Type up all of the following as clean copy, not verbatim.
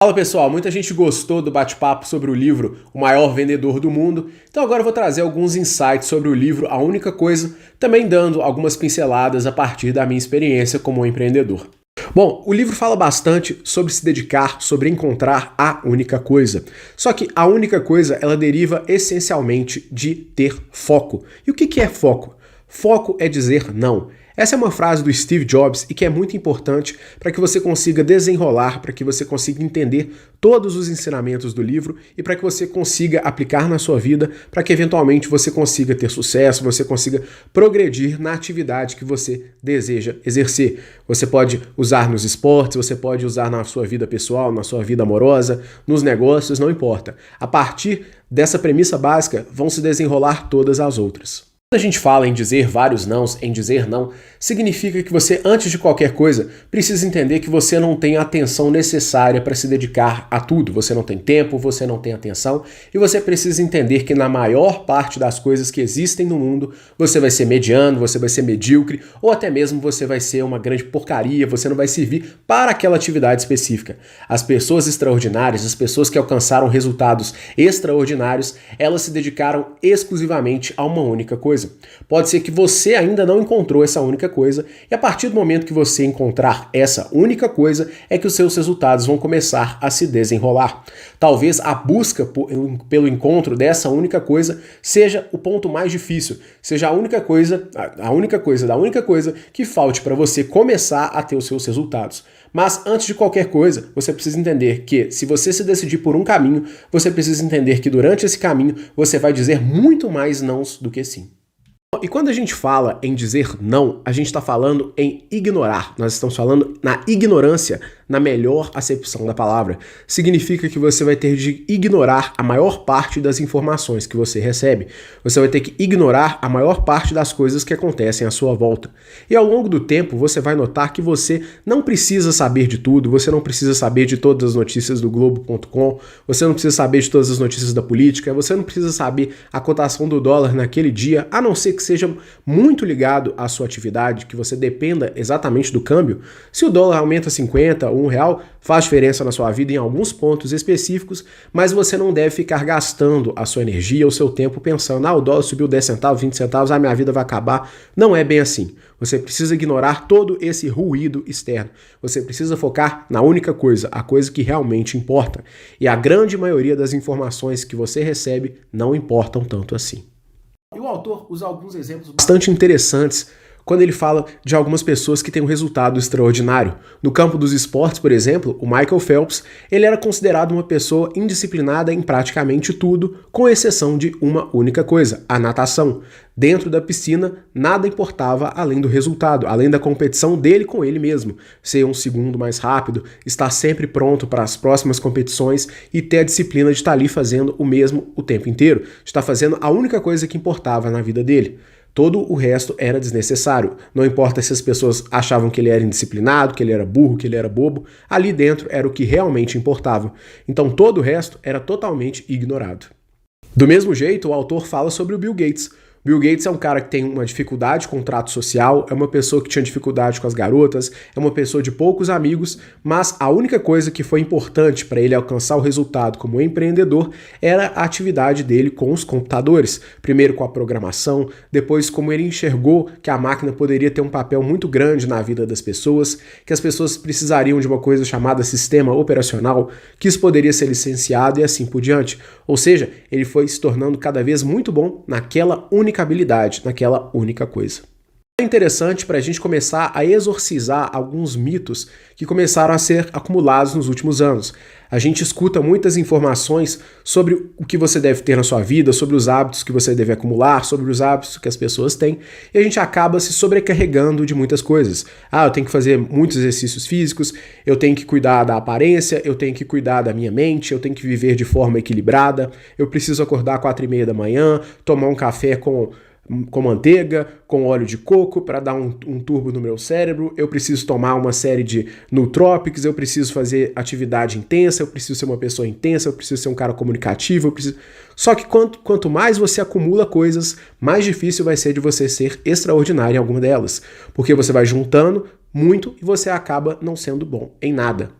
Fala pessoal, muita gente gostou do bate-papo sobre o livro O Maior Vendedor do Mundo, então agora eu vou trazer alguns insights sobre o livro A Única Coisa, também dando algumas pinceladas a partir da minha experiência como empreendedor. Bom, o livro fala bastante sobre se dedicar, sobre encontrar a única coisa. Só que a única coisa, ela deriva essencialmente de ter foco. E o que é foco? Foco é dizer não. Essa é uma frase do Steve Jobs e que é muito importante para que você consiga desenrolar, para que você consiga entender todos os ensinamentos do livro e para que você consiga aplicar na sua vida, para que eventualmente você consiga ter sucesso, você consiga progredir na atividade que você deseja exercer. Você pode usar nos esportes, você pode usar na sua vida pessoal, na sua vida amorosa, nos negócios, não importa. A partir dessa premissa básica, vão se desenrolar todas as outras. Quando a gente fala em dizer vários nãos, em dizer não, significa que você, antes de qualquer coisa, precisa entender que você não tem a atenção necessária para se dedicar a tudo. Você não tem tempo, você não tem atenção, e você precisa entender que na maior parte das coisas que existem no mundo, você vai ser mediano, você vai ser medíocre, ou até mesmo você vai ser uma grande porcaria, você não vai servir para aquela atividade específica. As pessoas extraordinárias, as pessoas que alcançaram resultados extraordinários, elas se dedicaram exclusivamente a uma única coisa. Pode ser que você ainda não encontrou essa única coisa, e a partir do momento que você encontrar essa única coisa, é que os seus resultados vão começar a se desenrolar. Talvez a busca pelo encontro dessa única coisa seja o ponto mais difícil, seja a única coisa que falte para você começar a ter os seus resultados. Mas antes de qualquer coisa, você precisa entender que se você se decidir por um caminho, você precisa entender que durante esse caminho você vai dizer muito mais nãos do que sim. E quando a gente fala em dizer não, a gente está falando em ignorar. Nós estamos falando na ignorância, na melhor acepção da palavra. Significa que você vai ter de ignorar a maior parte das informações que você recebe. Você vai ter que ignorar a maior parte das coisas que acontecem à sua volta. E ao longo do tempo, você vai notar que você não precisa saber de tudo, você não precisa saber de todas as notícias do Globo.com, você não precisa saber de todas as notícias da política, você não precisa saber a cotação do dólar naquele dia, a não ser que seja muito ligado à sua atividade, que você dependa exatamente do câmbio. Se o dólar aumenta 50 ou R$1, faz diferença na sua vida em alguns pontos específicos, mas você não deve ficar gastando a sua energia, o seu tempo pensando, o dólar subiu 10 centavos, 20 centavos, minha vida vai acabar. Não é bem assim. Você precisa ignorar todo esse ruído externo. Você precisa focar na única coisa, a coisa que realmente importa. E a grande maioria das informações que você recebe não importam tanto assim. E o autor usa alguns exemplos bastante interessantes quando ele fala de algumas pessoas que têm um resultado extraordinário. No campo dos esportes, por exemplo, o Michael Phelps, ele era considerado uma pessoa indisciplinada em praticamente tudo, com exceção de uma única coisa, a natação. Dentro da piscina, nada importava além do resultado, além da competição dele com ele mesmo. Ser um segundo mais rápido, estar sempre pronto para as próximas competições e ter a disciplina de estar ali fazendo o mesmo o tempo inteiro, de estar fazendo a única coisa que importava na vida dele. Todo o resto era desnecessário. Não importa se as pessoas achavam que ele era indisciplinado, que ele era burro, que ele era bobo, ali dentro era o que realmente importava. Então todo o resto era totalmente ignorado. Do mesmo jeito, o autor fala sobre o Bill Gates. Bill Gates é um cara que tem uma dificuldade com o trato social, é uma pessoa que tinha dificuldade com as garotas, é uma pessoa de poucos amigos, mas a única coisa que foi importante para ele alcançar o resultado como empreendedor era a atividade dele com os computadores. Primeiro com a programação, depois como ele enxergou que a máquina poderia ter um papel muito grande na vida das pessoas, que as pessoas precisariam de uma coisa chamada sistema operacional, que isso poderia ser licenciado e assim por diante. Ou seja, ele foi se tornando cada vez muito bom naquela única habilidade, naquela única coisa. É interessante para a gente começar a exorcizar alguns mitos que começaram a ser acumulados nos últimos anos. A gente escuta muitas informações sobre o que você deve ter na sua vida, sobre os hábitos que você deve acumular, sobre os hábitos que as pessoas têm, e a gente acaba se sobrecarregando de muitas coisas. Eu tenho que fazer muitos exercícios físicos, eu tenho que cuidar da aparência, eu tenho que cuidar da minha mente, eu tenho que viver de forma equilibrada, eu preciso acordar às 4:30 da manhã, tomar um café com manteiga, com óleo de coco para dar um turbo no meu cérebro, eu preciso tomar uma série de nootropics, eu preciso fazer atividade intensa, eu preciso ser uma pessoa intensa, eu preciso ser um cara comunicativo, Só que quanto mais você acumula coisas, mais difícil vai ser de você ser extraordinário em alguma delas, porque você vai juntando muito e você acaba não sendo bom em nada.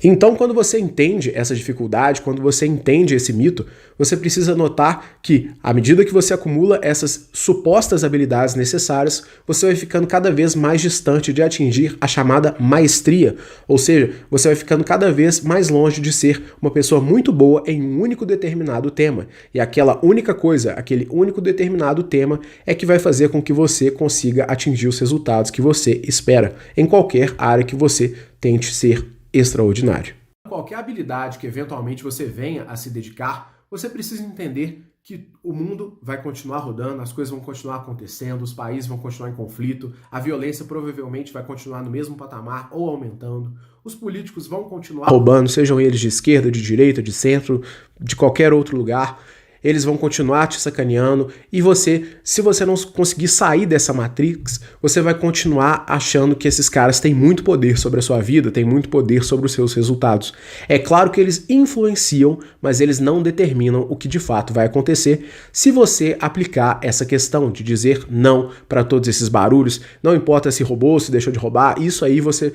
Então, quando você entende essa dificuldade, quando você entende esse mito, você precisa notar que, à medida que você acumula essas supostas habilidades necessárias, você vai ficando cada vez mais distante de atingir a chamada maestria, ou seja, você vai ficando cada vez mais longe de ser uma pessoa muito boa em um único determinado tema. E aquela única coisa, aquele único determinado tema é que vai fazer com que você consiga atingir os resultados que você espera, em qualquer área que você tente ser extraordinário. Qualquer habilidade que eventualmente você venha a se dedicar, você precisa entender que o mundo vai continuar rodando, as coisas vão continuar acontecendo, os países vão continuar em conflito, a violência provavelmente vai continuar no mesmo patamar ou aumentando, os políticos vão continuar roubando, sejam eles de esquerda, de direita, de centro, de qualquer outro lugar. Eles vão continuar te sacaneando e você, se você não conseguir sair dessa matrix, você vai continuar achando que esses caras têm muito poder sobre a sua vida, têm muito poder sobre os seus resultados. É claro que eles influenciam, mas eles não determinam o que de fato vai acontecer se você aplicar essa questão de dizer não para todos esses barulhos, não importa se roubou, se deixou de roubar, isso aí você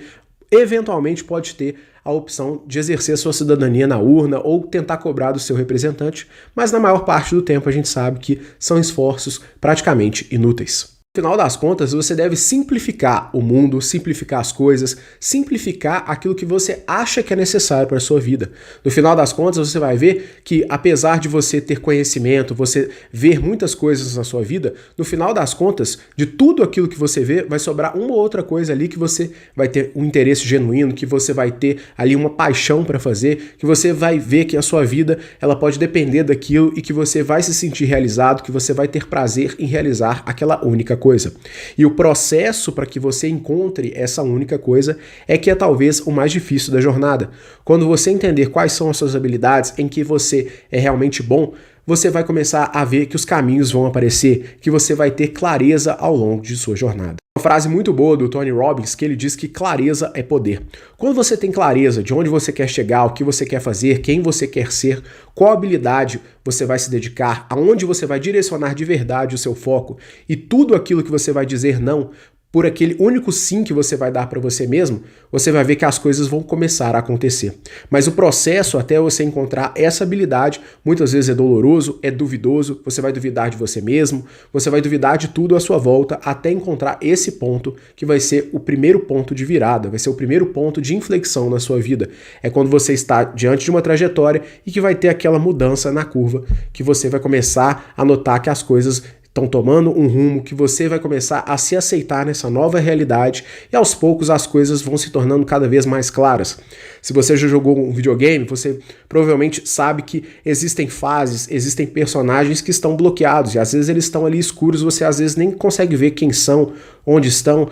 eventualmente pode ter a opção de exercer a sua cidadania na urna ou tentar cobrar do seu representante, mas na maior parte do tempo a gente sabe que são esforços praticamente inúteis. No final das contas, você deve simplificar o mundo, simplificar as coisas, simplificar aquilo que você acha que é necessário para a sua vida. No final das contas, você vai ver que, apesar de você ter conhecimento, você ver muitas coisas na sua vida, no final das contas, de tudo aquilo que você vê, vai sobrar uma ou outra coisa ali que você vai ter um interesse genuíno, que você vai ter ali uma paixão para fazer, que você vai ver que a sua vida ela pode depender daquilo e que você vai se sentir realizado, que você vai ter prazer em realizar aquela única coisa. E o processo para que você encontre essa única coisa é que é talvez o mais difícil da jornada. Quando você entender quais são as suas habilidades, em que você é realmente bom, você vai começar a ver que os caminhos vão aparecer, que você vai ter clareza ao longo de sua jornada. Uma frase muito boa do Tony Robbins que ele diz que clareza é poder. Quando você tem clareza de onde você quer chegar, o que você quer fazer, quem você quer ser, qual habilidade você vai se dedicar, aonde você vai direcionar de verdade o seu foco e tudo aquilo que você vai dizer não, por aquele único sim que você vai dar para você mesmo, você vai ver que as coisas vão começar a acontecer. Mas o processo até você encontrar essa habilidade, muitas vezes é doloroso, é duvidoso, você vai duvidar de você mesmo, você vai duvidar de tudo à sua volta até encontrar esse ponto que vai ser o primeiro ponto de virada, vai ser o primeiro ponto de inflexão na sua vida. É quando você está diante de uma trajetória e que vai ter aquela mudança na curva, que você vai começar a notar que as coisas estão tomando um rumo, que você vai começar a se aceitar nessa nova realidade e aos poucos as coisas vão se tornando cada vez mais claras. Se você já jogou um videogame, você provavelmente sabe que existem fases, existem personagens que estão bloqueados e às vezes eles estão ali escuros, você às vezes nem consegue ver quem são, onde estão,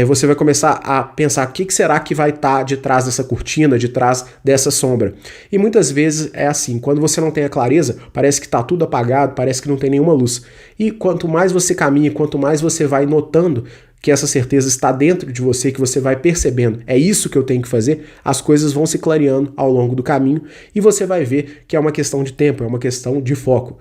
você vai começar a pensar o que será que vai estar de trás dessa cortina, de trás dessa sombra. E muitas vezes é assim, quando você não tem a clareza, parece que está tudo apagado, parece que não tem nenhuma luz. E quanto mais você caminha, quanto mais você vai notando que essa certeza está dentro de você, que você vai percebendo, é isso que eu tenho que fazer, as coisas vão se clareando ao longo do caminho e você vai ver que é uma questão de tempo, é uma questão de foco.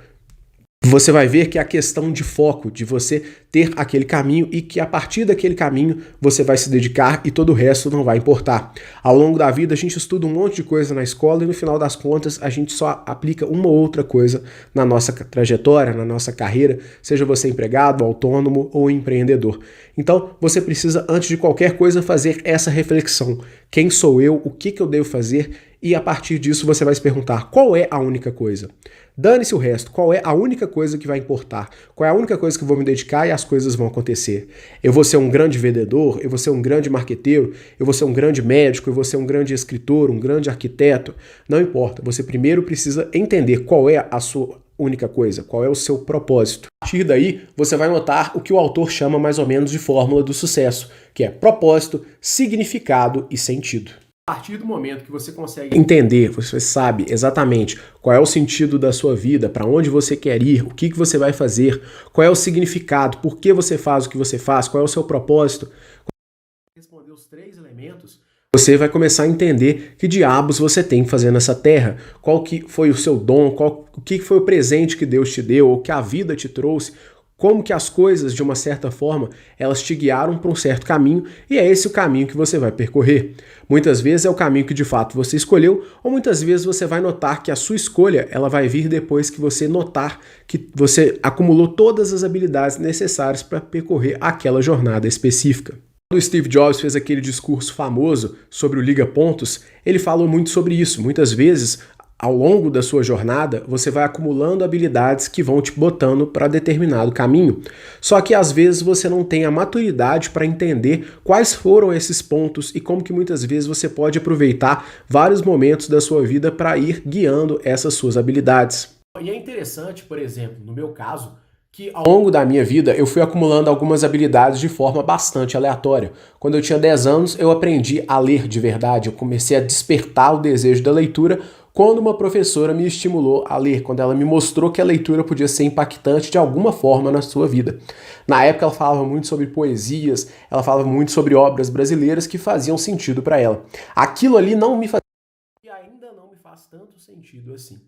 Você vai ver que é a questão de foco, de você ter aquele caminho e que a partir daquele caminho você vai se dedicar e todo o resto não vai importar. Ao longo da vida a gente estuda um monte de coisa na escola e no final das contas a gente só aplica uma ou outra coisa na nossa trajetória, na nossa carreira, seja você empregado, autônomo ou empreendedor. Então você precisa, antes de qualquer coisa, fazer essa reflexão. Quem sou eu? O que eu devo fazer? E a partir disso você vai se perguntar, qual é a única coisa? Dane-se o resto, qual é a única coisa que vai importar? Qual é a única coisa que eu vou me dedicar e as coisas vão acontecer? Eu vou ser um grande vendedor, eu vou ser um grande marqueteiro, eu vou ser um grande médico, eu vou ser um grande escritor, um grande arquiteto. Não importa, você primeiro precisa entender qual é a sua única coisa, qual é o seu propósito. A partir daí, você vai notar o que o autor chama mais ou menos de fórmula do sucesso, que é propósito, significado e sentido. A partir do momento que você consegue entender, você sabe exatamente qual é o sentido da sua vida, para onde você quer ir, o que você vai fazer, qual é o significado, por que você faz o que você faz, qual é o seu propósito. Quando você responder os 3 elementos, você vai começar a entender que diabos você tem que fazer nessa terra, qual que foi o seu dom, o que foi o presente que Deus te deu, ou que a vida te trouxe, como que as coisas, de uma certa forma, elas te guiaram para um certo caminho e é esse o caminho que você vai percorrer. Muitas vezes é o caminho que de fato você escolheu, ou muitas vezes você vai notar que a sua escolha ela vai vir depois que você notar que você acumulou todas as habilidades necessárias para percorrer aquela jornada específica. Quando o Steve Jobs fez aquele discurso famoso sobre o Liga Pontos, ele falou muito sobre isso. Muitas vezes, ao longo da sua jornada, você vai acumulando habilidades que vão te botando para determinado caminho. Só que às vezes você não tem a maturidade para entender quais foram esses pontos e como que muitas vezes você pode aproveitar vários momentos da sua vida para ir guiando essas suas habilidades. E é interessante, por exemplo, no meu caso, que ao longo da minha vida eu fui acumulando algumas habilidades de forma bastante aleatória. Quando eu tinha 10 anos, eu aprendi a ler de verdade, eu comecei a despertar o desejo da leitura quando uma professora me estimulou a ler, quando ela me mostrou que a leitura podia ser impactante de alguma forma na sua vida. Na época ela falava muito sobre poesias, ela falava muito sobre obras brasileiras que faziam sentido para ela. Aquilo ali não me fazia e ainda não me faz tanto sentido assim.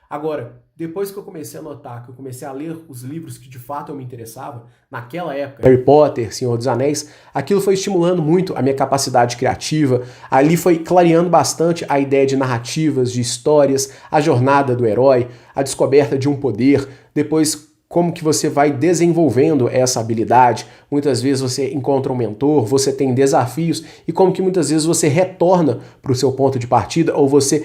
Agora, depois que eu comecei a notar, que eu comecei a ler os livros que de fato eu me interessava, naquela época, Harry Potter, Senhor dos Anéis, aquilo foi estimulando muito a minha capacidade criativa, ali foi clareando bastante a ideia de narrativas, de histórias, a jornada do herói, a descoberta de um poder, depois como que você vai desenvolvendo essa habilidade, muitas vezes você encontra um mentor, você tem desafios, e como que muitas vezes você retorna para o seu ponto de partida, ou você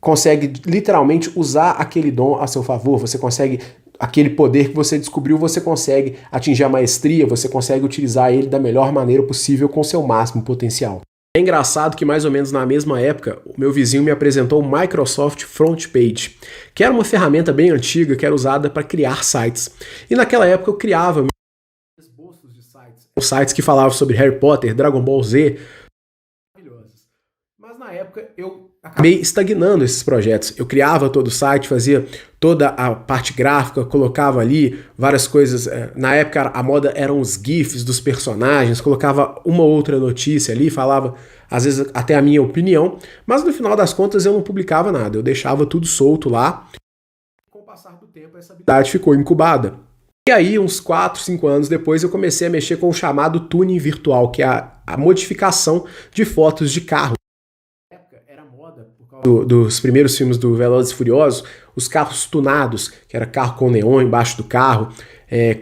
consegue literalmente usar aquele dom a seu favor, você consegue, aquele poder que você descobriu, você consegue atingir a maestria, você consegue utilizar ele da melhor maneira possível com seu máximo potencial. É engraçado que mais ou menos na mesma época, o meu vizinho me apresentou o Microsoft Frontpage, que era uma ferramenta bem antiga que era usada para criar sites. E naquela época eu criava esboços de sites que falavam sobre Harry Potter, Dragon Ball Z, maravilhosos. Mas na época eu acabei estagnando esses projetos. Eu criava todo o site, fazia toda a parte gráfica, colocava ali várias coisas. Na época a moda eram os GIFs dos personagens, colocava uma outra notícia ali, falava às vezes até a minha opinião, mas no final das contas eu não publicava nada, eu deixava tudo solto lá. Com o passar do tempo essa habilidade ficou incubada. E aí, uns 4, 5 anos depois, eu comecei a mexer com o chamado tuning virtual, que é a modificação de fotos de carro. Dos primeiros filmes do Velozes e Furiosos, os carros tunados, que era carro com neon embaixo do carro,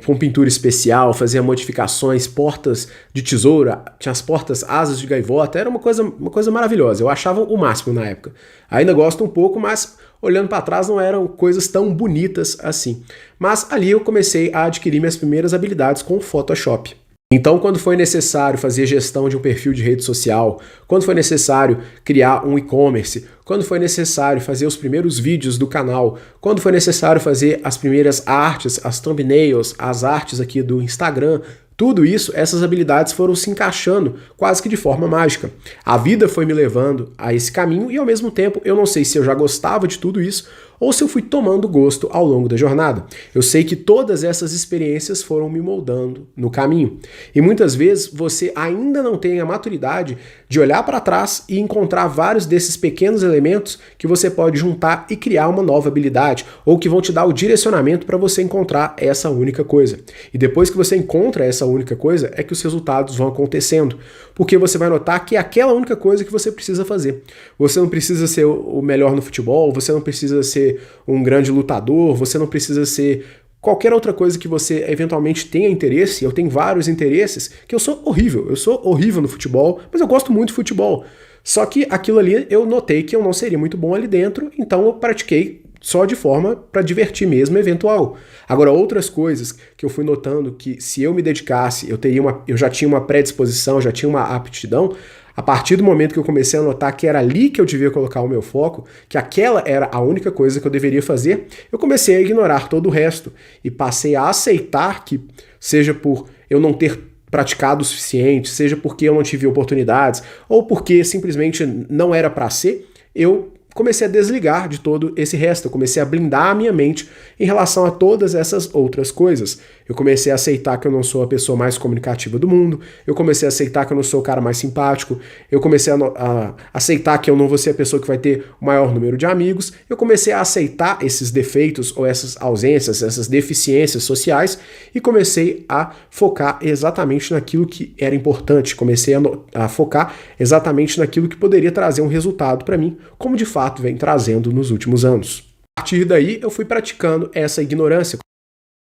com pintura especial, fazia modificações, portas de tesoura, tinha as portas asas de gaivota, era uma coisa maravilhosa, eu achava o máximo na época. Ainda gosto um pouco, mas olhando para trás não eram coisas tão bonitas assim. Mas ali eu comecei a adquirir minhas primeiras habilidades com o Photoshop. Então, quando foi necessário fazer gestão de um perfil de rede social, quando foi necessário criar um e-commerce, quando foi necessário fazer os primeiros vídeos do canal, quando foi necessário fazer as primeiras artes, as thumbnails, as artes aqui do Instagram, tudo isso, essas habilidades foram se encaixando quase que de forma mágica. A vida foi me levando a esse caminho e, ao mesmo tempo, eu não sei se eu já gostava de tudo isso ou se eu fui tomando gosto ao longo da jornada. Eu sei que todas essas experiências foram me moldando no caminho. E muitas vezes você ainda não tem a maturidade de olhar para trás e encontrar vários desses pequenos elementos que você pode juntar e criar uma nova habilidade, ou que vão te dar o direcionamento para você encontrar essa única coisa. E depois que você encontra essa única coisa, é que os resultados vão acontecendo. Porque você vai notar que é aquela única coisa que você precisa fazer. Você não precisa ser o melhor no futebol, você não precisa ser um grande lutador, você não precisa ser qualquer outra coisa que você eventualmente tenha interesse. Eu tenho vários interesses que eu sou horrível no futebol, mas eu gosto muito de futebol. Só que aquilo ali eu notei que eu não seria muito bom ali dentro, então eu pratiquei só de forma para divertir mesmo, eventual. Agora, outras coisas que eu fui notando que se eu me dedicasse, eu já tinha uma predisposição, já tinha uma aptidão. A partir do momento que eu comecei a notar que era ali que eu devia colocar o meu foco, que aquela era a única coisa que eu deveria fazer, eu comecei a ignorar todo o resto e passei a aceitar que, seja por eu não ter praticado o suficiente, seja porque eu não tive oportunidades, ou porque simplesmente não era para ser, eu comecei a desligar de todo esse resto, eu comecei a blindar a minha mente em relação a todas essas outras coisas. Eu comecei a aceitar que eu não sou a pessoa mais comunicativa do mundo, eu comecei a aceitar que eu não sou o cara mais simpático, eu comecei a aceitar que eu não vou ser a pessoa que vai ter o maior número de amigos, eu comecei a aceitar esses defeitos ou essas ausências, essas deficiências sociais e comecei a focar exatamente naquilo que era importante, comecei a focar exatamente naquilo que poderia trazer um resultado para mim, como de fato vem trazendo nos últimos anos. A partir daí eu fui praticando essa ignorância,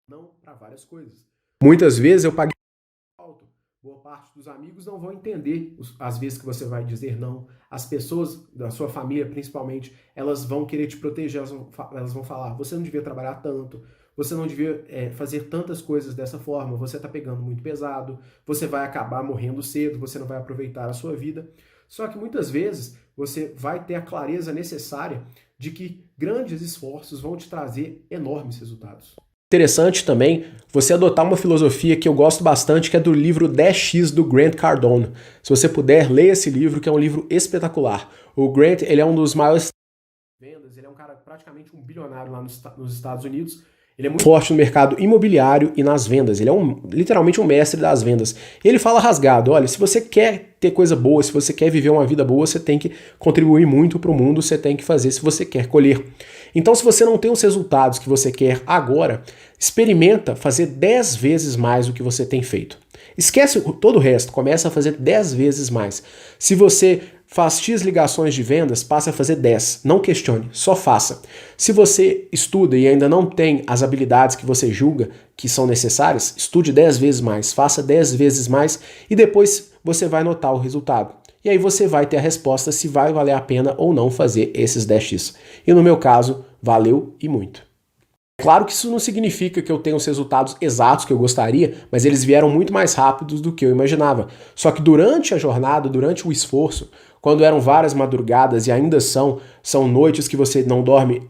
não para várias coisas. Muitas vezes eu paguei alto. Boa parte dos amigos não vão entender as vezes que você vai dizer não. As pessoas da sua família, principalmente, elas vão querer te proteger, elas vão falar, você não devia trabalhar tanto, você não devia fazer tantas coisas dessa forma, você está pegando muito pesado, você vai acabar morrendo cedo, você não vai aproveitar a sua vida. Só que muitas vezes você vai ter a clareza necessária de que grandes esforços vão te trazer enormes resultados. Interessante também você adotar uma filosofia que eu gosto bastante, que é do livro 10X do Grant Cardone. Se você puder, leia esse livro, que é um livro espetacular. O Grant, ele é um dos maiores vendas, ele é um cara praticamente um bilionário lá nos Estados Unidos. Ele é muito forte no mercado imobiliário e nas vendas. Ele é literalmente um mestre das vendas. E ele fala rasgado, olha, se você quer ter coisa boa, se você quer viver uma vida boa, você tem que contribuir muito para o mundo, você tem que fazer se você quer colher. Então, se você não tem os resultados que você quer agora, experimenta fazer 10 vezes mais do que você tem feito. Esquece todo o resto, começa a fazer 10 vezes mais. Se você faz X ligações de vendas, passe a fazer 10. Não questione, só faça. Se você estuda e ainda não tem as habilidades que você julga que são necessárias, estude 10 vezes mais, faça 10 vezes mais e depois você vai notar o resultado. E aí você vai ter a resposta se vai valer a pena ou não fazer esses 10x. E no meu caso, valeu e muito. Claro que isso não significa que eu tenha os resultados exatos que eu gostaria, mas eles vieram muito mais rápidos do que eu imaginava. Só que durante a jornada, durante o esforço, quando eram várias madrugadas e ainda são noites que você não dorme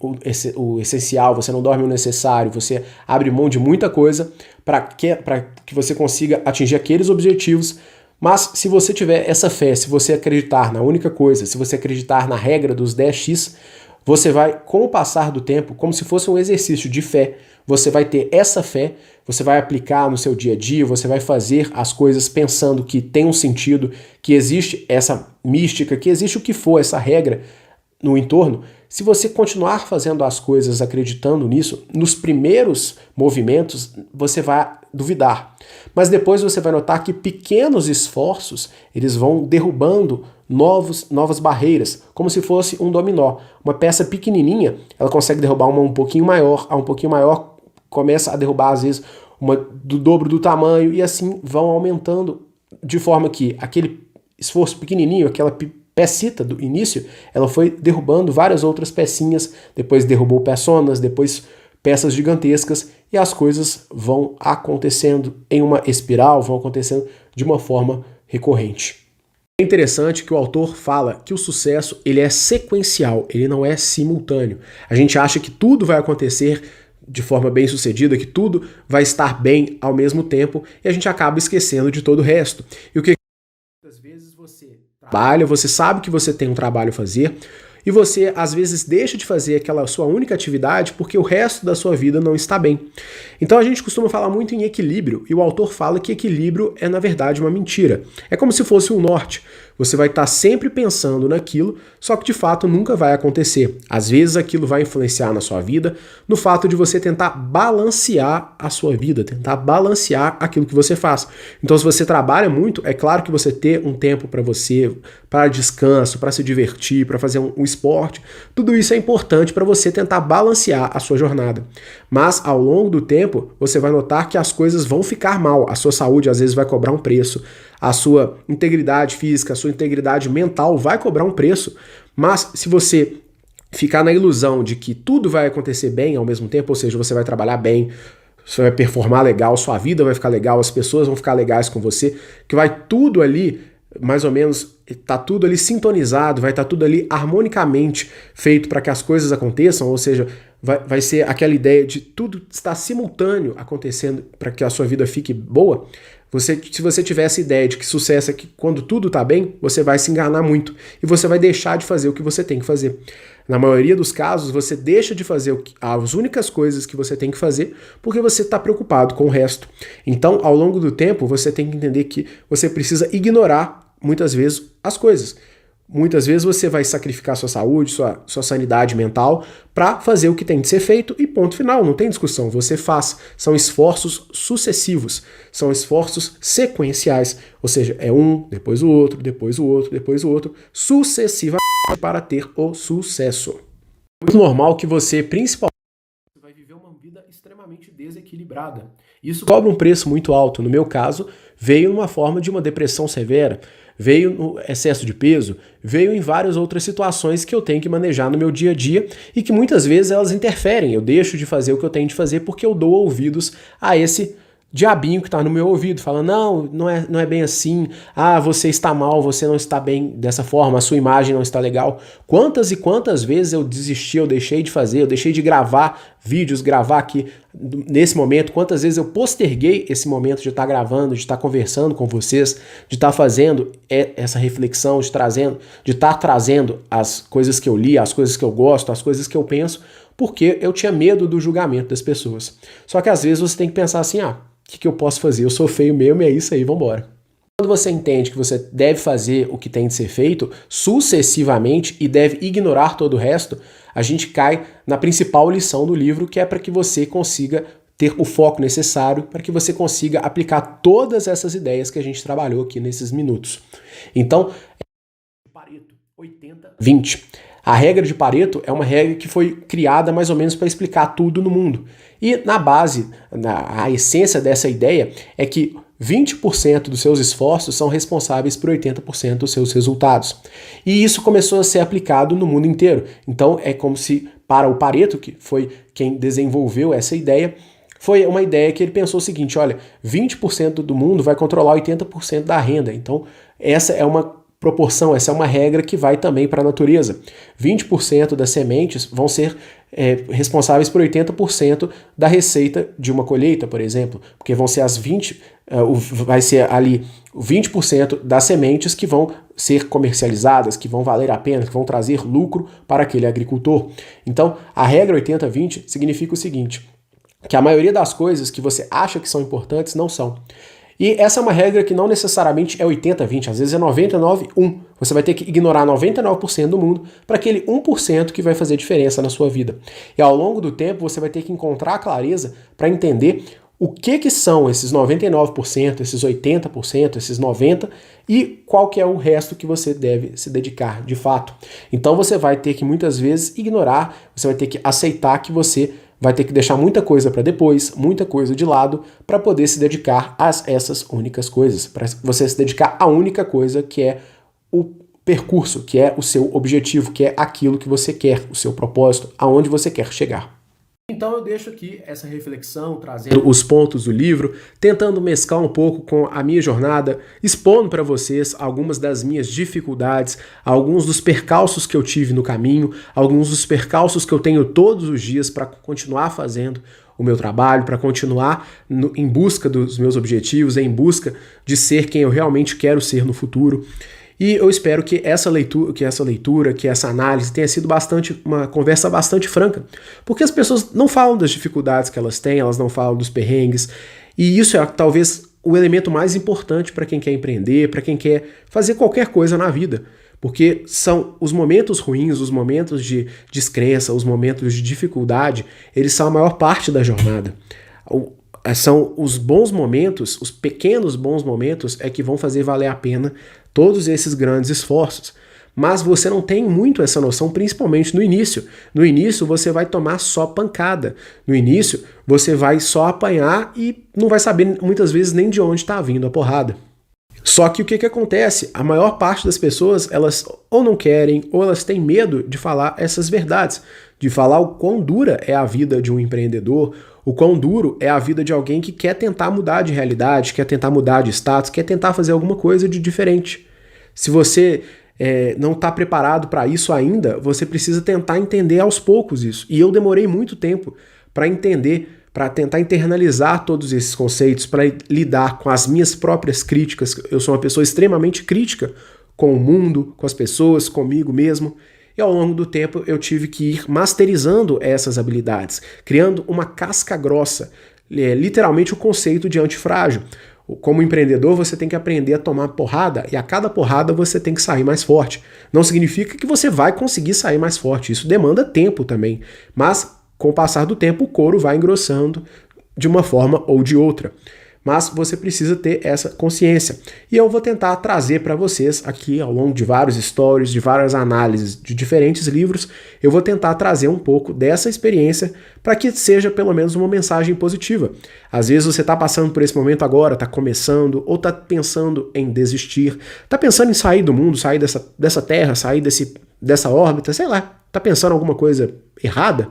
o essencial, você não dorme o necessário, você abre mão de muita coisa para que você consiga atingir aqueles objetivos. Mas se você tiver essa fé, se você acreditar na única coisa, se você acreditar na regra dos 10x, você vai, com o passar do tempo, como se fosse um exercício de fé, você vai ter essa fé, você vai aplicar no seu dia a dia, você vai fazer as coisas pensando que tem um sentido, que existe essa mística, que existe o que for, essa regra no entorno. Se você continuar fazendo as coisas acreditando nisso, nos primeiros movimentos você vai duvidar. Mas depois você vai notar que pequenos esforços, eles vão derrubando novas barreiras, como se fosse um dominó. Uma peça pequenininha, ela consegue derrubar uma um pouquinho maior, a um pouquinho maior começa a derrubar às vezes uma do dobro do tamanho e assim vão aumentando de forma que aquele esforço pequenininho, aquela pecita do início, ela foi derrubando várias outras pecinhas, depois derrubou peçonas, depois peças gigantescas e as coisas vão acontecendo em uma espiral, vão acontecendo de uma forma recorrente. É interessante que o autor fala que o sucesso ele é sequencial, ele não é simultâneo. A gente acha que tudo vai acontecer de forma bem sucedida, que tudo vai estar bem ao mesmo tempo e a gente acaba esquecendo de todo o resto. E o que muitas vezes você trabalha, você sabe que você tem um trabalho a fazer e você às vezes deixa de fazer aquela sua única atividade porque o resto da sua vida não está bem. Então a gente costuma falar muito em equilíbrio e o autor fala que equilíbrio é na verdade uma mentira. É como se fosse um norte. Você vai estar sempre pensando naquilo, só que de fato nunca vai acontecer. Às vezes aquilo vai influenciar na sua vida, no fato de você tentar balancear a sua vida, tentar balancear aquilo que você faz. Então se você trabalha muito, é claro que você ter um tempo para você, para descanso, para se divertir, para fazer um esporte, tudo isso é importante para você tentar balancear a sua jornada. Mas ao longo do tempo, você vai notar que as coisas vão ficar mal, a sua saúde às vezes vai cobrar um preço, a sua integridade física, a sua integridade mental vai cobrar um preço, mas se você ficar na ilusão de que tudo vai acontecer bem ao mesmo tempo, ou seja, você vai trabalhar bem, você vai performar legal, sua vida vai ficar legal, as pessoas vão ficar legais com você, que vai tudo ali, mais ou menos, tá tudo ali sintonizado, vai estar tudo ali harmonicamente feito para que as coisas aconteçam, ou seja, vai ser aquela ideia de tudo estar simultâneo acontecendo para que a sua vida fique boa. Se você tiver essa ideia de que sucesso é que quando tudo está bem, você vai se enganar muito e você vai deixar de fazer o que você tem que fazer. Na maioria dos casos, você deixa de fazer as únicas coisas que você tem que fazer porque você está preocupado com o resto. Então, ao longo do tempo, você tem que entender que você precisa ignorar, muitas vezes, as coisas. Muitas vezes você vai sacrificar sua saúde, sua sanidade mental para fazer o que tem de ser feito e ponto final, não tem discussão, você faz. São esforços sucessivos, são esforços sequenciais, ou seja, é um, depois o outro, depois o outro, depois o outro, sucessivamente para ter o sucesso. É muito normal que você, principalmente, vai viver uma vida extremamente desequilibrada. Isso cobra um preço muito alto. No meu caso, veio numa forma de uma depressão severa, veio no excesso de peso, veio em várias outras situações que eu tenho que manejar no meu dia a dia e que muitas vezes elas interferem. Eu deixo de fazer o que eu tenho de fazer porque eu dou ouvidos a esse diabinho que está no meu ouvido, falando, não é bem assim, você está mal, você não está bem dessa forma, a sua imagem não está legal. Quantas e quantas vezes eu desisti, eu deixei de fazer, eu deixei de gravar vídeos, gravar aqui nesse momento, quantas vezes eu posterguei esse momento de estar gravando, de estar conversando com vocês, de estar fazendo essa reflexão, de estar trazendo as coisas que eu li, as coisas que eu gosto, as coisas que eu penso, porque eu tinha medo do julgamento das pessoas. Só que às vezes você tem que pensar assim, o que eu posso fazer? Eu sou feio mesmo e é isso aí, vambora. Quando você entende que você deve fazer o que tem de ser feito sucessivamente e deve ignorar todo o resto, a gente cai na principal lição do livro, que é para que você consiga ter o foco necessário, para que você consiga aplicar todas essas ideias que a gente trabalhou aqui nesses minutos. Então, Pareto, 80-20. A regra de Pareto é uma regra que foi criada mais ou menos para explicar tudo no mundo. E na base, a essência dessa ideia é que 20% dos seus esforços são responsáveis por 80% dos seus resultados. E isso começou a ser aplicado no mundo inteiro. Então é como se, para o Pareto, que foi quem desenvolveu essa ideia, foi uma ideia que ele pensou o seguinte, olha, 20% do mundo vai controlar 80% da renda. Então essa é uma proporção, essa é uma regra que vai também para a natureza. 20% das sementes vão ser responsáveis por 80% da receita de uma colheita, por exemplo, porque vão ser vai ser ali 20% das sementes que vão ser comercializadas, que vão valer a pena, que vão trazer lucro para aquele agricultor. Então, a regra 80-20 significa o seguinte, que a maioria das coisas que você acha que são importantes não são. E essa é uma regra que não necessariamente é 80-20, às vezes é 99-1. Você vai ter que ignorar 99% do mundo para aquele 1% que vai fazer diferença na sua vida. E ao longo do tempo você vai ter que encontrar a clareza para entender o que são esses 99%, esses 80%, esses 90% e qual que é o resto que você deve se dedicar de fato. Então você vai ter que muitas vezes ignorar, você vai ter que aceitar que você vai ter que deixar muita coisa para depois, muita coisa de lado, para poder se dedicar a essas únicas coisas, para você se dedicar à única coisa que é o percurso, que é o seu objetivo, que é aquilo que você quer, o seu propósito, aonde você quer chegar. Então eu deixo aqui essa reflexão, trazendo os pontos do livro, tentando mesclar um pouco com a minha jornada, expondo para vocês algumas das minhas dificuldades, alguns dos percalços que eu tive no caminho, alguns dos percalços que eu tenho todos os dias para continuar fazendo o meu trabalho, para continuar em busca dos meus objetivos, em busca de ser quem eu realmente quero ser no futuro. E eu espero que essa leitura, que essa análise tenha sido uma conversa bastante franca, porque as pessoas não falam das dificuldades que elas têm, elas não falam dos perrengues, e isso é talvez o elemento mais importante para quem quer empreender, para quem quer fazer qualquer coisa na vida, porque são os momentos ruins, os momentos de descrença, os momentos de dificuldade, eles são a maior parte da jornada. São os bons momentos, os pequenos bons momentos é que vão fazer valer a pena todos esses grandes esforços. Mas você não tem muito essa noção, principalmente no início. No início você vai tomar só pancada. No início você vai só apanhar e não vai saber muitas vezes nem de onde está vindo a porrada. Só que o que acontece? A maior parte das pessoas, elas ou não querem, ou elas têm medo de falar essas verdades, de falar o quão dura é a vida de um empreendedor, o quão duro é a vida de alguém que quer tentar mudar de realidade, quer tentar mudar de status, quer tentar fazer alguma coisa de diferente. Se você não está preparado para isso ainda, você precisa tentar entender aos poucos isso. E eu demorei muito tempo para entender, para tentar internalizar todos esses conceitos, para lidar com as minhas próprias críticas. Eu sou uma pessoa extremamente crítica com o mundo, com as pessoas, comigo mesmo. e ao longo do tempo eu tive que ir masterizando essas habilidades, criando uma casca grossa, literalmente o conceito de antifrágil. Como empreendedor, você tem que aprender a tomar porrada e a cada porrada você tem que sair mais forte. Não significa que você vai conseguir sair mais forte, isso demanda tempo também, mas com o passar do tempo o couro vai engrossando de uma forma ou de outra. Mas você precisa ter essa consciência. E eu vou tentar trazer para vocês aqui, ao longo de vários stories, de várias análises de diferentes livros, eu vou tentar trazer um pouco dessa experiência para que seja pelo menos uma mensagem positiva. Às vezes você está passando por esse momento agora, está começando, ou está pensando em desistir, está pensando em sair do mundo, sair dessa terra, sair dessa órbita, sei lá, está pensando em alguma coisa errada.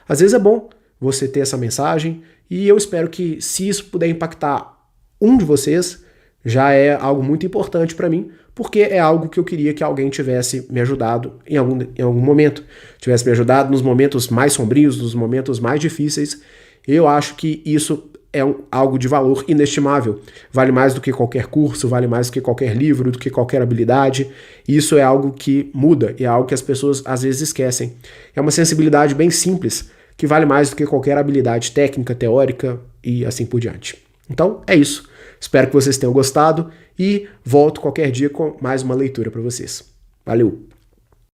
Às vezes é bom você ter essa mensagem, e eu espero que, se isso puder impactar um de vocês, já é algo muito importante para mim, porque é algo que eu queria que alguém tivesse me ajudado em algum momento, tivesse me ajudado nos momentos mais sombrios, nos momentos mais difíceis. Eu acho que isso é algo de valor inestimável. Vale mais do que qualquer curso, vale mais do que qualquer livro, do que qualquer habilidade. Isso é algo que muda, e é algo que as pessoas às vezes esquecem. É uma sensibilidade bem simples, que vale mais do que qualquer habilidade técnica, teórica e assim por diante. Então, é isso. Espero que vocês tenham gostado e volto qualquer dia com mais uma leitura para vocês. Valeu!